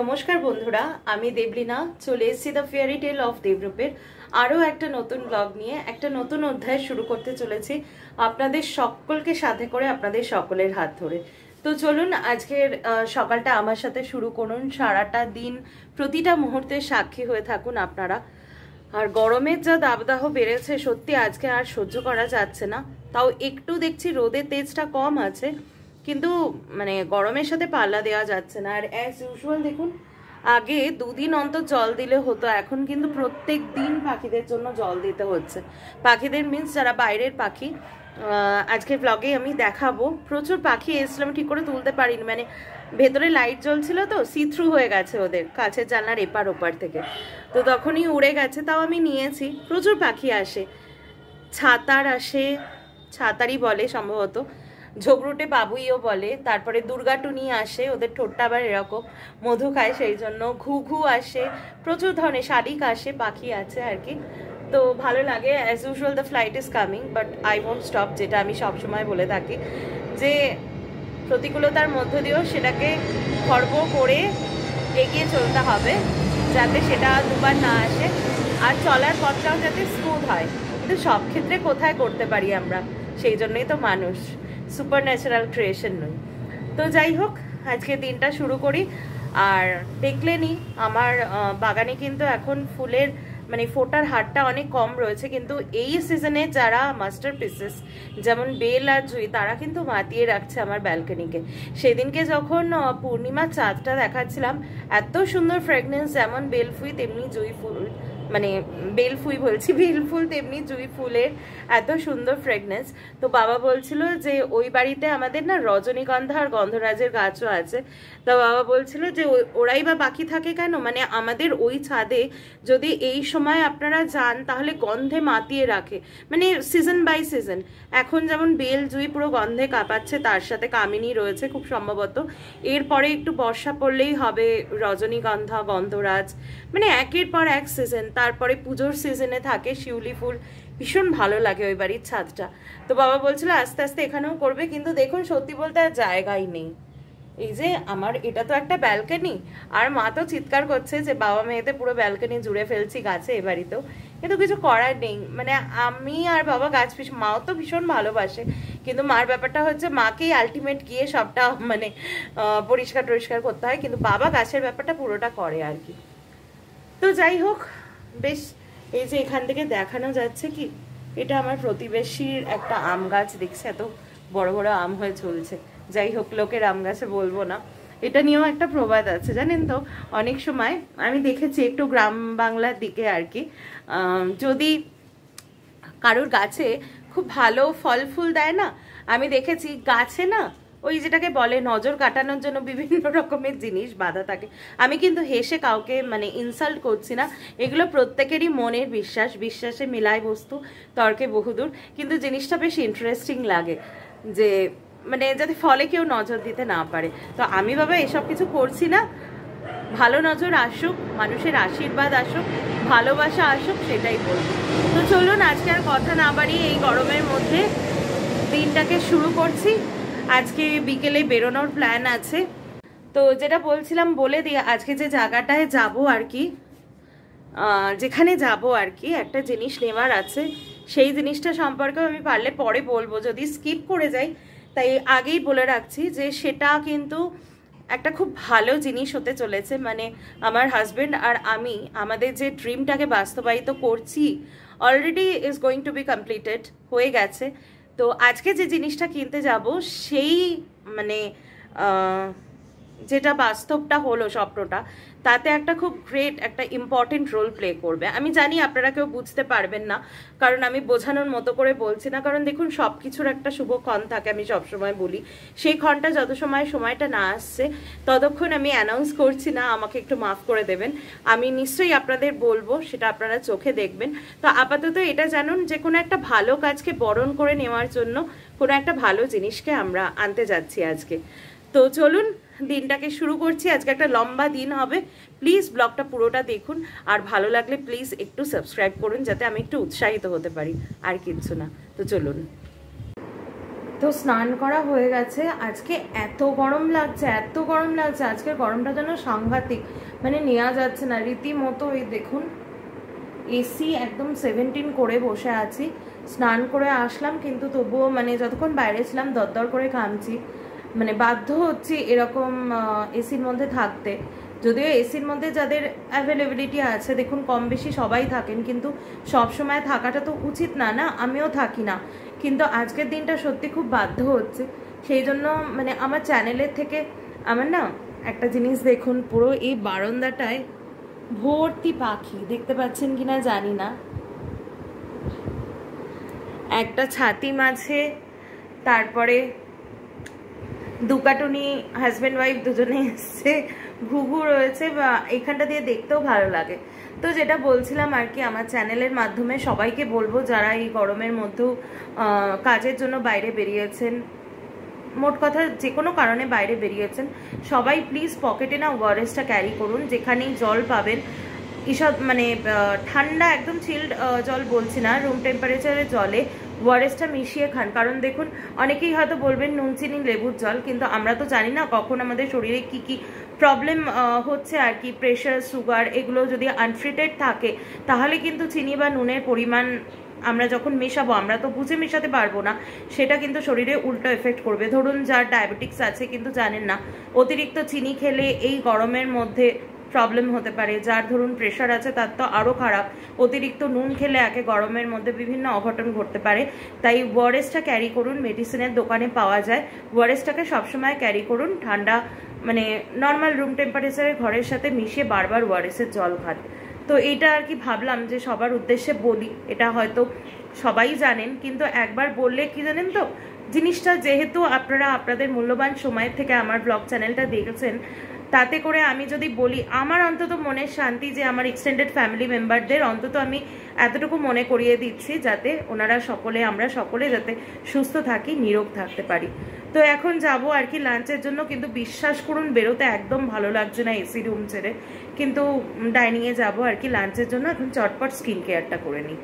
নমস্কার বন্ধুরা, আমি দেবলীনা চলে এসেছি দ্য ফেয়ারি টেল অফ দেবরূপের আরও একটা নতুন ব্লগ নিয়ে একটা নতুন অধ্যায় শুরু করতে চলেছি আপনাদের সকলকে সাথে করে, আপনাদের সকলের হাত ধরে। তো চলুন আজকের সকালটা আমার সাথে শুরু করুন। সারাটা দিন প্রতিটা মুহূর্তে সাক্ষী হয়ে থাকুন আপনারা। আর গরমের যা দাবদাহ বেড়েছে, সত্যি আজকে আর সহ্য করা যাচ্ছে না। তাও একটু দেখছি রোদের তেজটা কম আছে, কিন্তু মানে গরমের সাথে পাল্লা দেওয়া যাচ্ছে না। আর অ্যাজ ইউজুয়াল দেখুন, আগে দুদিন অন্তর জল দিলে হতো, এখন কিন্তু প্রত্যেক দিন পাখিদের জন্য জল দিতে হচ্ছে। পাখিদের মিন্স যারা বাইরের পাখি, আজকের ব্লগে আমি দেখাবো। প্রচুর পাখি এসেছিলাম, ঠিক করে তুলতে পারিনি, মানে ভেতরে লাইট জ্বলছিল তো সি থ্রু হয়ে গেছে ওদের কাছের জানলার এপার ওপার থেকে, তো তখনই উড়ে গেছে। তাও আমি নিয়েছি। প্রচুর পাখি আসে, ছাতার আসে, ছাতারই বলে সম্ভবত, ঝগড়ুটে বাবুইও বলে, তারপরে দুর্গাটুনি আসে, ওদের ঠোঁটটা আবার এরকম মধু খায় সেই জন্য। ঘুঘু আসে, প্রচুর ধরনের শালিক আসে, পাখি আছে আর কি। তো ভালো লাগে। As usual the flight is coming but I won't stop, যেটা আমি সবসময় বলে থাকি যে প্রতিকূলতার মধ্য দিয়েও সেটাকে খর্ব করে এগিয়ে চলতে হবে, যাতে সেটা দুবার না আসে, আর চলার পথটাও যাতে স্মুথ হয়। কিন্তু সব ক্ষেত্রে কোথায় করতে পারি আমরা, সেই জন্যই তো মানুষ, সুপার ন্যাচারাল ক্রিয়েশন নই। তো যাই হোক, আজকে দিনটা শুরু করি। আর দেখলেনই আমার বাগানে কিন্তু এখন ফুলের মানে ফোটার হারটা অনেক কম রয়েছে, কিন্তু এই সিজনে যারা মাস্টার পিসেস যেমন বেল আর জুঁই, তারা কিন্তু মাতিয়ে রাখছে আমার ব্যালকনিকে। সেদিনকে যখন পূর্ণিমার চাঁদটা দেখাচ্ছিলাম, এত সুন্দর ফ্রেগনেন্স, যেমন বেলফুই তেমনি জুঁই ফুল, মানে বেলফুই বলছি, বেলফুল তেমনি জুঁই ফুলের এত সুন্দর ফ্রেগনেন্স। তো বাবা বলছিল যে ওই বাড়িতে আমাদের না রজনীগন্ধা আর গন্ধরাজের গাছও আছে। তো বাবা বলছিল যে ওরাই বা বাকি থাকে কেন, মানে আমাদের ওই ছাদে যদি এই সময় আপনারা যান তাহলে গন্ধে মাতিয়ে রাখে, মানে সিজন বাই সিজন। এখন যেমন বেল জুঁই পুরো গন্ধে কাঁপাচ্ছে, তার সাথে কামিনী রয়েছে খুব সম্ভবত। এরপরে একটু বর্ষা পড়লেই হবে রজনীগন্ধা, গন্ধরাজ, মানে একের পর এক সিজন। তারপরে পুজোর সিজনে থাকে শিউলি ফুল, ভীষণ ভালো লাগে ওই বাড়ির ছাদটা। তো বাবা বলছিল আস্তে আস্তে এখানেও করবে, কিন্তু দেখুন সত্যি বলতে আর জায়গাই নেই। এই যে আমার এটা তো একটা ব্যালকনি, আর মা তো চিৎকার করছে যে বাবা মেয়েতে পুরো ব্যালকনি জুড়ে ফেলছি গাছে এ বাড়িতেও, কিন্তু কিছু করার নেই। মানে আমি আর বাবা গাছ মাও তো ভীষণ ভালোবাসে, কিন্তু মার ব্যাপারটা হচ্ছে মাকেই আলটিমেট গিয়ে সবটা মানে পরিষ্কার টরিষ্কার করতে হয়, কিন্তু বাবা গাছের ব্যাপারটা পুরোটা করে আর কি। তো যাই হোক, বেশ, এই যে এখান থেকে দেখানো যাচ্ছে কি, এটা আমার প্রতিবেশীর একটা আম গাছ, দেখছে এত বড় বড় আম হয়ে ঝুলছে। যাই হোক, লোকের আম গাছে বলবো না। এটা নিয়েও একটা প্রবাদ আছে জানেন তো, অনেক সময় আমি দেখেছি একটু গ্রাম বাংলার দিকে আর কি, যদি কারোর গাছে খুব ভালো ফল ফুল দেয় না, আমি দেখেছি গাছে না ওই যেটাকে বলে নজর কাটানোর জন্য বিভিন্ন রকমের জিনিস বাঁধা থাকে। আমি কিন্তু হেসে কাউকে মানে ইনসাল্ট করছি না, এগুলো প্রত্যেকেরই মনের বিশ্বাস, বিশ্বাসে মিলায় বস্তু, তর্কে বহুদূর। কিন্তু জিনিসটা বেশ ইন্টারেস্টিং লাগে যে মানে যাতে ফলে কেউ নজর দিতে না পারে। তো আমি বাবা এসব কিছু করছি না, ভালো নজর আসুক, মানুষের আশীর্বাদ আসুক, ভালোবাসা আসুক, সেটাই বলবো। তো চলুন আজকে আর কথা না বাড়িয়ে এই গরমের মধ্যে দিনটাকে শুরু করছি। আজকে বিকেলে বেরোনোর প্ল্যান আছে। তো যেটা বলছিলাম বলে দিয়ে, আজকে যে জায়গাটায় যাব আর কি, যেখানে যাব আর কি, একটা জিনিস নেওয়ার আছে। সেই জিনিসটা সম্পর্কেও আমি পারলে পরে বলবো, যদি স্কিপ করে যাই। তাই আগেই বলে রাখছি যে সেটা কিন্তু একটা খুব ভালো জিনিস হতে চলেছে। মানে আমার হাজব্যান্ড আর আমি আমাদের যে ড্রিমটাকে বাস্তবায়িত করছি, already is going to be completed, হয়ে গেছে। তো আজকে যে জিনিসটা কিনতে যাব, সেই মানে যেটা বাস্তবটা হলো স্বপ্নটা, তাতে একটা খুব গ্রেট একটা ইম্পর্টেন্ট রোল প্লে করবে। আমি জানি আপনারা কেউ বুঝতে পারবেন না, কারণ আমি বোঝানোর মতো করে বলছি না। কারণ দেখুন, সব কিছুর একটা শুভ ক্ষণ থাকে, আমি সবসময় বলি। সেই ক্ষণটা যত সময়টা না আসছে, ততক্ষণ আমি অ্যানাউন্স করছি না, আমাকে একটু মাফ করে দেবেন। আমি নিশ্চয়ই আপনাদের বলবো, সেটা আপনারা চোখে দেখবেন। তো আপাতত এটা জানুন যে কোনো একটা ভালো কাজকে বরণ করে নেওয়ার জন্য কোনো একটা ভালো জিনিসকে আমরা আনতে যাচ্ছি আজকে। তো চলুন দিনটাকে শুরু করছি। আজকে একটা লম্বা দিন হবে, প্লিজ ব্লগটা পুরোটা দেখুন। আর ভালো লাগলে প্লিজ একটু সাবস্ক্রাইব করুন, যাতে আমি একটু উৎসাহিত হতে পারি, আর কিছু না। তো চলুন। তো স্নান করা হয়ে গেছে। আজকে এত গরম লাগছে, এত গরম লাগছে, আজকের গরমটা যেন সাংঘাতিক, মানে নেওয়া যাচ্ছে না রীতিমতো। এই দেখুন এসি একদম 17 করে বসে আছি। স্নান করে আসলাম, কিন্তু তবুও মানে যতক্ষণ বাইরে ছিলাম দরদর করে ঘামছি, মানে বাধ্য হচ্ছি এরকম এসির মধ্যে থাকতে। যদিও এসির মধ্যে যাদের অ্যাভেলেবিলিটি আছে, দেখুন কম বেশি সবাই থাকেন, কিন্তু সব সময় থাকাটা তো উচিত না, না আমিও থাকি না, কিন্তু আজকের দিনটা সত্যি খুব বাধ্য হচ্ছে। সেই জন্য মানে আমার চ্যানেলের থেকে আমার না একটা জিনিস দেখুন, পুরো এই বারান্দাটায় ভর্তি পাখি, দেখতে পাচ্ছেন কিনা জানি না। একটা ছাতি মাছে, তারপরে দুকাটুনি হাজব্যান্ড ওয়াইফ দুজনে এসছে, ঘুঘু রয়েছে, বা এখানটা দিয়ে দেখতেও ভালো লাগে। তো যেটা বলছিলাম আর কি, আমার চ্যানেলের মাধ্যমে সবাইকে বলবো যারা এই গরমের মধ্যেও কাজের জন্য বাইরে বেরিয়েছেন, মোট কথা যে কোনো কারণে বাইরে বেরিয়েছেন, সবাই প্লিজ পকেটে না ওয়ারেসটা ক্যারি করুন। যেখানেই জল পাবেন, এসব মানে ঠান্ডা একদম চিল্ড জল বলছি না, রুম টেম্পারেচারের জলে ওয়ারেসটা মিশিয়ে খান। কারণ দেখুন অনেকেই হয়তো বলবেন নুন চিনি লেবুর জল, কিন্তু আমরা তো জানি না কখন আমাদের শরীরে কি কি প্রবলেম হচ্ছে আর কি। প্রেশার, সুগার এগুলো যদি আনট্রিটেড থাকে, তাহলে কিন্তু চিনি বা নুনের পরিমাণ আমরা যখন মেশাবো, আমরা তো বুঝে মেশাতে পারবো না, সেটা কিন্তু শরীরে উল্টো এফেক্ট করবে। ধরুন যার ডায়াবেটিক্স আছে কিন্তু জানেন না, অতিরিক্ত চিনি খেলে এই গরমের মধ্যে প্রবলেম হতে পারে। যার ধরুন প্রেশার আছে তার তো আরও খারাপ, অতিরিক্ত নুন খেলে একে গরমের মধ্যে বিভিন্ন অঘটন ঘটতে পারে। তাই ওয়ারেসটা ক্যারি করুন, মেডিসিনের দোকানে পাওয়া যায়। ওয়ারেসটাকে সবসময় ক্যারি করুন, ঠান্ডা মানে নর্মাল রুম টেম্পারেচারের ঘরের সাথে মিশিয়ে বারবার ওয়ারেসের জল খান। তো এইটা আর কি ভাবলাম যে সবার উদ্দেশ্যে বলি। এটা হয়তো সবাই জানেন, কিন্তু একবার বললে কি জানেন তো, জিনিসটা যেহেতু আপনারা আপনাদের মূল্যবান সময়ের থেকে আমার ব্লগ চ্যানেলটা দেখেছেন, তাতে করে আমি যদি বলি, আমার অন্তত মনের শান্তি যে আমার এক্সটেন্ডেড ফ্যামিলি মেম্বারদের অন্তত আমি এতটুকু মনে করিয়ে দিচ্ছি, যাতে ওনারা সকলে, আমরা সকলে যাতে সুস্থ থাকি, নিরোগ থাকতে পারি। তো এখন যাব আর কি লাঞ্চের জন্য, কিন্তু বিশ্বাস করুন বেরোতে একদম ভালো লাগছে না এসি রুম ছেড়ে, কিন্তু ডাইনিংয়ে যাব আর কি লাঞ্চের জন্য। এখন চটপট স্কিন কেয়ারটা করে নিই।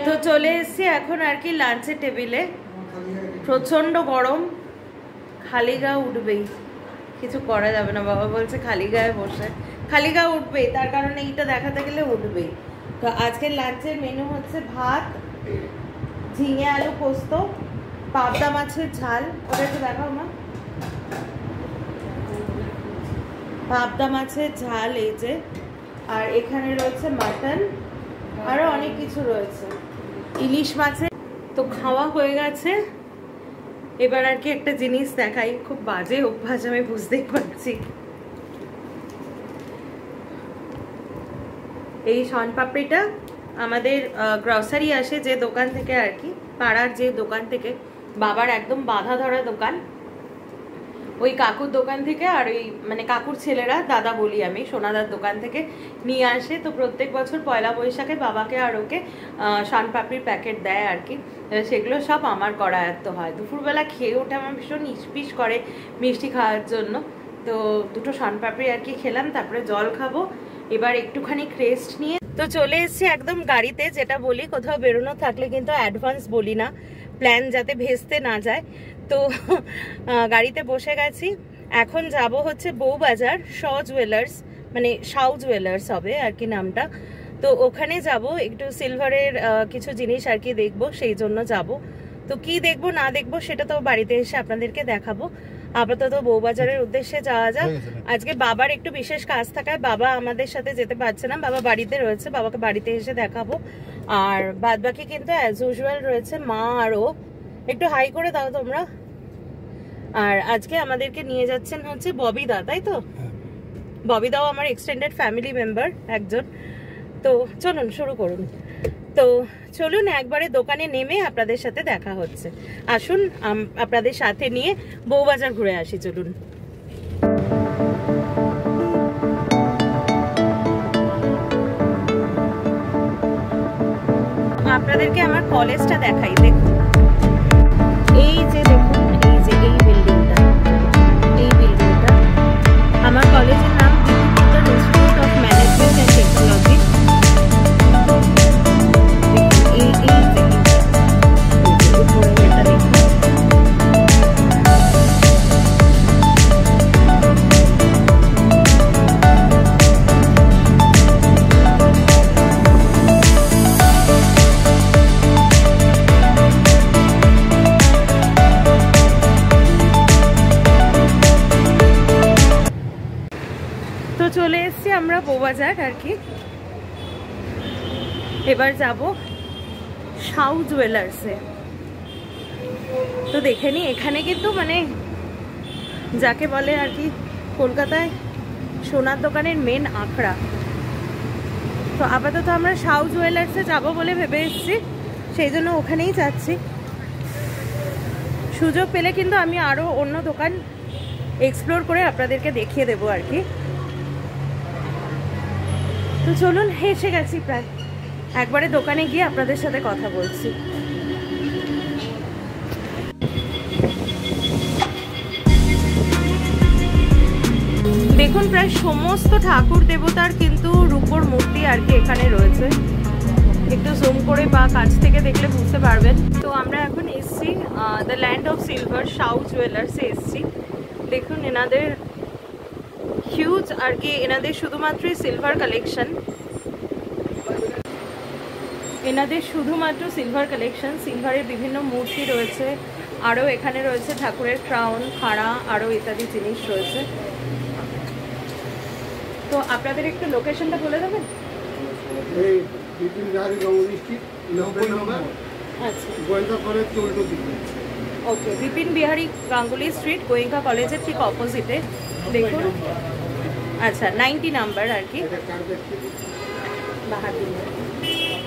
তো চলে এসেছি এখন আর কি লাঞ্চের টেবিলে। প্রচণ্ড গরম, খালি গা উঠবেই, কিছু করা যাবে না। বাবা বলছে খালি গায়ে বসে, খালি গা উঠবেই, তার কারণে এইটা দেখাতে গেলে উঠবেই। তো আজকের লাঞ্চের মেনু হচ্ছে ভাত, ঝিঙে আলু পোস্ত, পাবদা মাছের ঝাল, ওটা একটু দেখাও মা, পাবদা মাছের ঝাল এই যে, আর এখানে রয়েছে মাটন, আরো অনেক কিছু রয়েছে, ইলিশ মাছের। তো খাওয়া হয়ে গেছে। এবার আর কি একটা জিনিস দেখাই, খুব বাজে অভ্যাস আমি বুঝতেই পারছি। এই শনপাপড়িটা আমাদের গ্রসারি আসে যে দোকান থেকে আর কি, পাড়ার যে দোকান থেকে, বাবার একদম বাধা ধরা দোকান, ওই কাকুর দোকান থেকে, আর ওই মানে কাকুর ছেলেরা, দাদা বলি আমি, সোনাদার দোকান থেকে নিয়ে আসে। তো প্রত্যেক বছর পয়লা বৈশাখে বাবাকে আর ওকে শনপাপড়ির প্যাকেট দেয় আর কি। সেগুলো সব আমার করা এত হয়, দুপুরবেলা খেয়ে ওঠে আমার ভীষণ ইস্পিস করে মিষ্টি খাওয়ার জন্য। তো দুটো শনপাপড়ি আর কি খেলাম, তারপরে জল খাবো। এবার একটুখানি ক্রেস্ট নিয়ে তো চলে এসেছি একদম গাড়িতে। যেটা বলি, কোথাও বেরোনো থাকলে কিন্তু অ্যাডভান্স বলি না, প্ল্যান যাতে ভেস্তে না যায়। তো গাড়িতে বসে গেছি। এখন যাব হচ্ছে বউবাজার, জুয়েলার্স, মানে শাউ জুয়েলার্স হবে আর কি নামটা। তো ওখানে যাব, একটু সিলভারের কিছু জিনিস আর কি দেখবো, সেই জন্য যাব। তো কি দেখবো না দেখবো সেটা তো বাড়িতে এসে আপনাদেরকে দেখাবো। আপাতত বউবাজারের উদ্দেশ্যে যাওয়া যাক। আজকে বাবার একটু বিশেষ কাজ থাকায় বাবা আমাদের সাথে যেতে পারছে না, বাবা বাড়িতে রয়েছে, বাবাকে বাড়িতে এসে দেখাবো। আর বাদ বাকি কিন্তু অ্যাজ ইউজুয়াল রয়েছে মা আর ও। একটু হাই করে দাও তোমরা। আর আজকে আমাদেরকে নিয়ে যাচ্ছেন হচ্ছে ববিদা, তাই তো? ববিদাও আমার এক্সটেন্ডেড ফ্যামিলি মেম্বার একজন। তো চলুন শুরু করুন। তো চলুন একবারে দোকানে নেমে আপনাদের সাথে দেখা হচ্ছে। আসুন আপনাদের সাথে নিয়ে বউবাজার ঘুরে আসি, চলুন। আপনাদেরকে আমার কলেজটা দেখাই, দেখুন এই যে, দেখুন এই যে এই বিল্ডিংটা, এই বিল্ডিংটা আমার কলেজের নাম বিদ্যুৎ institute of management and technology. এই চলে এসেছি আমরা বউবাজার আর কি। এবার যাব সাউ জুয়েলার্সে। তো দেখে নি, এখানে কিন্তু মানে যাকে বলে আর কি কলকাতায় সোনার দোকানের মেন আখড়া। তো আপাতত আমরা সাউ জুয়েলার্সে যাব বলে ভেবে এসেছি, সেই জন্য ওখানেই যাচ্ছি। সুযোগ পেলে কিন্তু আমি আরও অন্য দোকান এক্সপ্লোর করে আপনাদেরকে দেখিয়ে দেবো আর কি। তো চলুন, এসে গেছি প্রায়, একবারে দোকানে গিয়ে আপনাদের সাথে কথা বলছি। দেখুন প্রায় সমস্ত ঠাকুর দেবতার কিন্তু রূপোর মূর্তি আর কি এখানে রয়েছে। একটু জুম করে বা কাছ থেকে দেখলে বুঝতে পারবেন। তো আমরা এখন এসছি the land of silver Sau জুয়েলার্সে এসছি। দেখুন এনাদের হিউজ আর কি, এনাদের শুধুমাত্রই সিলভার কালেকশন, এনাদের শুধুমাত্র সিলভার কালেকশন। সিলভারের বিভিন্ন মূর্তি রয়েছে, আরও এখানে রয়েছে ঠাকুরের ক্রাউন, খাড়া, আরও ইত্যাদি জিনিস রয়েছে। তো আপনাদের একটু লোকেশনটা বলে দেবেন? ওকে, বিপিন বিহারী গাঙ্গুলি স্ট্রিট, গোয়েঙ্কা কলেজের ঠিক অপোজিটে। দেখুন, আচ্ছা 90 নাম্বার আর কি।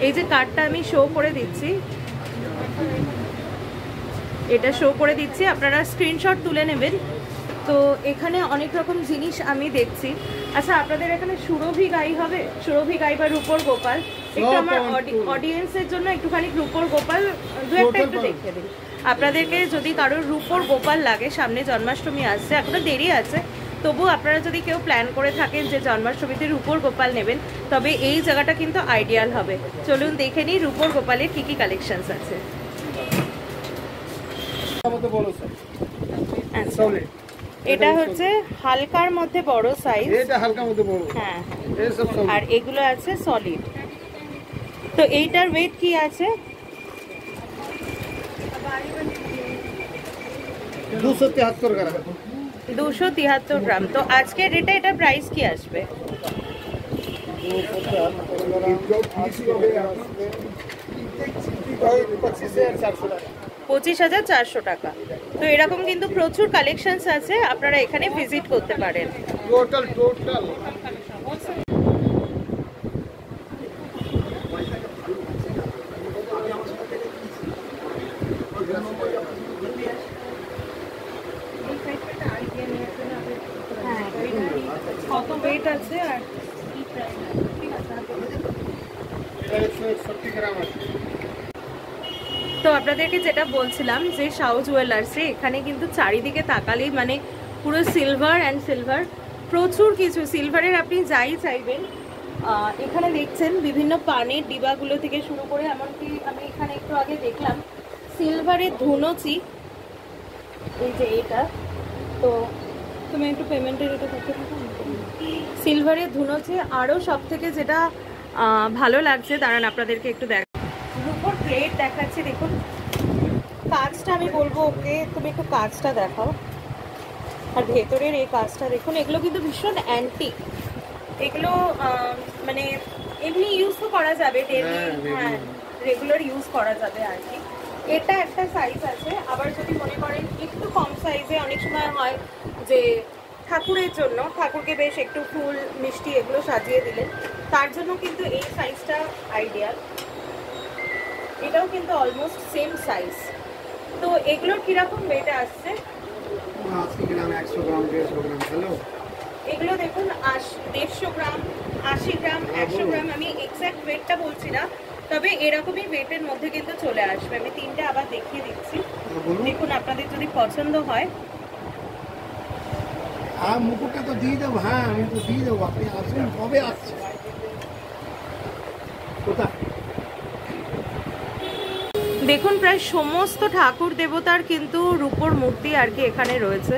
এই যে কার্ডটা আমি শো করে দিচ্ছি, এটা শো করে দিচ্ছি, আপনারা স্ক্রিনশট তুলে নেবেন। তো এখানে অনেক রকম জিনিস আমি দেখছি। আচ্ছা, আপনাদের এখানে সুরভি গাই হবে? সুরভি গাই বা রূপর গোপাল, একটু আমার অডিয়েন্সের জন্য একটুখানি রূপর গোপাল দু একটা একটু দেখিয়ে দিন। আপনাদেরকে যদি কারোর রূপর গোপাল লাগে, সামনে জন্মাষ্টমী আসছে, এখনো দেরি আছে, তবু আপনারা যদি কেউ প্ল্যান করে থাকেন যে জন্মাষ্টমীতে রূপর গোপাল নেবেন, তবে এই জায়গাটা কিন্তু আইডিয়াল হবে। চলুন দেখে নিই রূপর গোপালের কি কি কালেকশনস আছে। এটা হচ্ছে হালকার মধ্যে বড় সাইজ, এটা হালকার মধ্যে বড়, হ্যাঁ, আর এগুলো আছে সলিড। তো এইটার ওয়েট কি আছে? 273 গ্রাম। 273 গ্রাম। তো আজকের রেটে এটা প্রাইস কি আসবে? 25,400 টাকা। তো এরকম কিন্তু প্রচুর কালেকশনস আছে, আপনারা এখানে ভিজিট করতে পারেন। টোটাল কত ওয়েট আছে? আর তো আপনাদেরকে যেটা বলছিলাম যে সাউ জুয়েলার্সে এখানে কিন্তু চারিদিকে তাকালেই মানে পুরো সিলভার অ্যান্ড সিলভার, প্রচুর কিছু সিলভারের আপনি যাই চাইবেন। এখানে দেখছেন বিভিন্ন পানের ডিবাগুলো থেকে শুরু করে, এমনকি আমি এখানে একটু আগে দেখলাম সিলভারের ধুনুচি, এই যে এটা। তো তুমি একটু পেমেন্টের এটা করতে থাকো। সিলভারের ধুনুচি, আরও সব থেকে যেটা ভালো লাগছে, দাঁড়ান আপনাদেরকে একটু দেখ, রূপোর প্লেট দেখাচ্ছি। দেখুন কাজটা, আমি বলবো ওকে তুমি একটু কাজটা দেখাও, আর ভেতরের এই কাজটা দেখুন। এগুলো কিন্তু ভীষণ অ্যান্টিক, এগুলো মানে এমনি ইউজ তো করা যাবে, ডেলি, হ্যাঁ রেগুলার ইউজ করা যাবে আর কি। এটা একটা সাইজ আছে, আবার যদি মনে করেন একটু কম সাইজে, অনেক সময় হয় যে ঠাকুরের জন্য, ঠাকুরকে বেশ একটু ফুল মিষ্টি এগুলো সাজিয়ে দিলেন, তার জন্য কিন্তু এই সাইজটা আইডিয়াল। এটাও কিন্তু অলমোস্ট সেম সাইজ। তো এগুলোর কিরকম ওয়েট আসছে? এগুলো দেখুন 150 গ্রাম, 80 গ্রাম, 100 গ্রাম, আমি এক্স্যাক্ট ওয়েটটা বলছি না, তবে এরকমই ওয়েটের মধ্যে কিন্তু চলে আসবে। আমি তিনটে আবার দেখিয়ে দিচ্ছি, দেখুন আপনাদের যদি পছন্দ হয়। মুকুটটা তো দিয়ে দেবো, হ্যাঁ আমি তো দিয়ে দেবো, আপনি আসবেন কবে? আসছে কোথায়? দেখুন প্রায় সমস্ত ঠাকুর দেবতার কিন্তু রূপোর মূর্তি আর কি এখানে রয়েছে।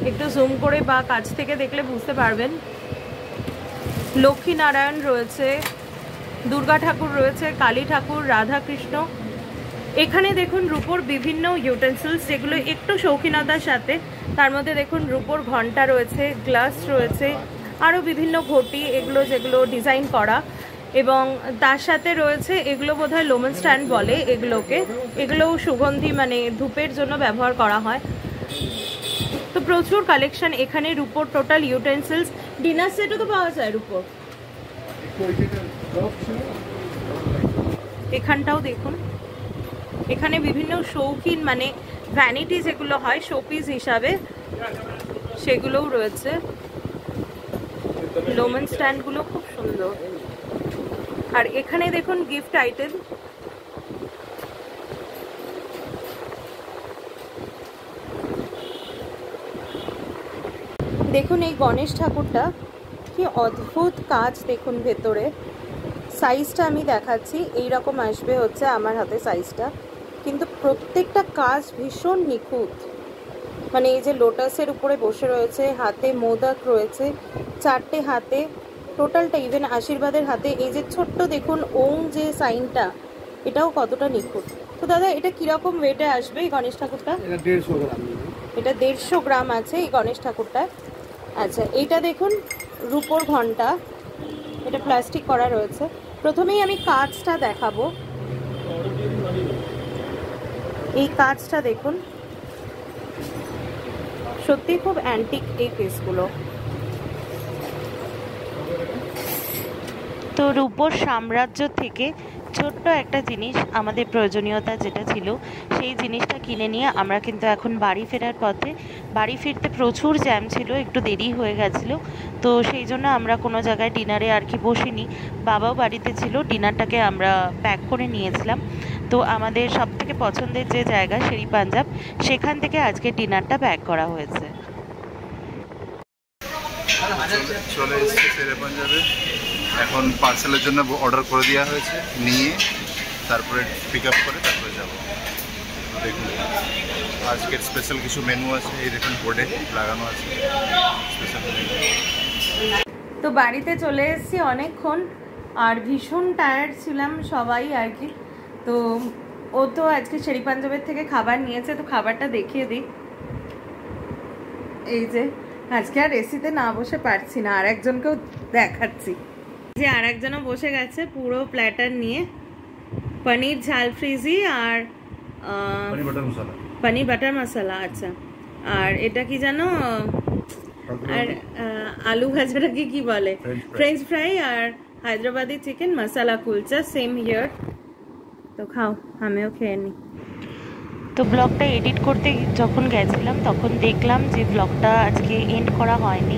একটু জুম করে বা কাছ থেকে দেখলে বুঝতে পারবেন। লক্ষ্মী নারায়ণ রয়েছে, দুর্গা ঠাকুর রয়েছে, কালী ঠাকুর, রাধা কৃষ্ণ। এখানে দেখুন রূপোর বিভিন্ন ইউটেন্সিলস, যেগুলো একটু শৌখিনতার সাথে, তার মধ্যে দেখুন রূপোর ঘন্টা রয়েছে, গ্লাস রয়েছে, আরও বিভিন্ন ঘটি, এগুলো যেগুলো ডিজাইন করা, এবং তার সাথে রয়েছে এগুলো বোধহয় লোমেন স্ট্যান্ড বলে এগুলোকে, এগুলোও সুগন্ধি মানে ধূপের জন্য ব্যবহার করা হয়। তো প্রচুর কালেকশন এখানে রূপোর, টোটাল ইউটেন্সিলস, ডিনার সেটও তো পাওয়া যায় রূপোর। এখানটাও দেখুন, এখানে বিভিন্ন শৌখিন মানে ভ্যানিটি যেগুলো হয় শোপিস হিসাবে সেগুলোও রয়েছে। লোমেন স্ট্যান্ডগুলো খুব সুন্দর। আর এখানে দেখুন গিফট আইটেম, দেখুন এই গণেশ ঠাকুরটা কি অদ্ভুত কাজ, দেখুন ভেতরে সাইজটা আমি দেখাচ্ছি, এই রকম আসবে হচ্ছে আমার হাতে সাইজটা, কিন্তু প্রত্যেকটা কাজ ভীষণ নিখুঁত। মানে এই যে লোটাসের উপরে বসে রয়েছে, হাতে মোদক রয়েছে, 4টে হাতে টোটালটা, ইভেন আশীর্বাদের হাতে এই যে ছোট্ট দেখুন ওং যে সাইনটা, এটাও কতটা নিখুঁত। তো দাদা এটা কিরকম ওয়েটে আসবে এই গণেশ ঠাকুরটা? এটা 150 গ্রাম আছে এই গণেশ ঠাকুরটা। আচ্ছা, এইটা দেখুন রূপোর ঘন্টা, এটা প্লাস্টিক করা রয়েছে। প্রথমেই আমি কাঁচটা দেখাবো, এই কাঁচটা দেখুন, সত্যি খুব অ্যান্টিক এই পিসগুলো। তো রূপোর সাম্রাজ্য থেকে ছোট্ট একটা জিনিস আমাদের প্রয়োজনীয়তা যেটা ছিল সেই জিনিসটা কিনে নিয়ে আমরা কিন্তু এখন বাড়ি ফেরার পথে। বাড়ি ফিরতে প্রচুর জ্যাম ছিল, একটু দেরি হয়ে গেছিলো, তো সেই জন্য আমরা কোনো জায়গায় ডিনারে আর কি বসিনি, বাবাও বাড়িতে ছিল, ডিনারটাকে আমরা প্যাক করে নিয়েছিলাম। তো আমাদের সবথেকে পছন্দের যে জায়গা শেরি পাঞ্জাব, সেখান থেকে আজকে ডিনারটা প্যাক করা হয়েছে। চলে এসেছে শেরে পাঞ্জাবে, এখন পার্সেলের জন্য অর্ডার করে দেওয়া হয়েছে, নিয়ে তারপরে পিক আপ করে তারপরে যাব। দেখুন আজকের স্পেশাল কিছু মেনু আছে, এই দেখুন বোর্ডে লাগানো আছে স্পেশাল মেনু। তো বাড়িতে চলে এসেছি অনেকক্ষণ, আর ভীষণ টায়ার্ড ছিলাম সবাই আর কি। তো ও তো আজকে শেরি পাঞ্জাবের থেকে খাবার নিয়েছে, তো খাবারটা দেখিয়ে দিই। এই যে আজকে আর এসিতে না বসে পারছি না, আর একজনকেও দেখাচ্ছি যে আর একজনও বসে গেছে পুরো প্ল্যাটার নিয়ে, পনির ঝাল ফ্রিজি আর পনির বাটার মশলা। আচ্ছা, আর এটা কি জানো, আর আলু ভাজাটাকে কি বলে, ফ্রেঞ্চ ফ্রাই, আর Hyderabadi chicken masala kulcha, same here. তো খাও, আমিও খেয়ে নিই। তো ব্লগটা এডিট করতে যখন গেছিলাম তখন দেখলাম যে ব্লগটা আজকে এন্ড করা হয়নি,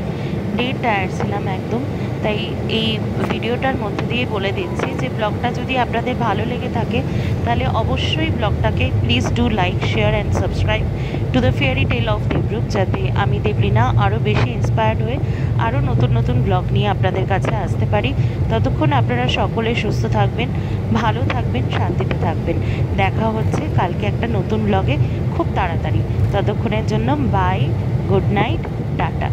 ডেড টায়ার্ড ছিলাম একদম, তাই এই ভিডিওটার মধ্যে দিয়ে বলে দিচ্ছি যে ব্লগটা যদি আপনাদের ভালো লেগে থাকে তাহলে অবশ্যই ব্লগটাকে please do like, share and subscribe to the fairy tale of Debarup, যাতে আমি দেবলীনা আরও বেশি ইন্সপায়ার্ড হয়ে আরও নতুন নতুন ব্লগ নিয়ে আপনাদের কাছে আসতে পারি। ততক্ষণ আপনারা সকলে সুস্থ থাকবেন, ভালো থাকবেন, শান্তিতে থাকবেন। দেখা হচ্ছে কালকে একটা নতুন ব্লগে খুব তাড়াতাড়ি। ততক্ষণের জন্য বাই, গুড নাইট, টাটা।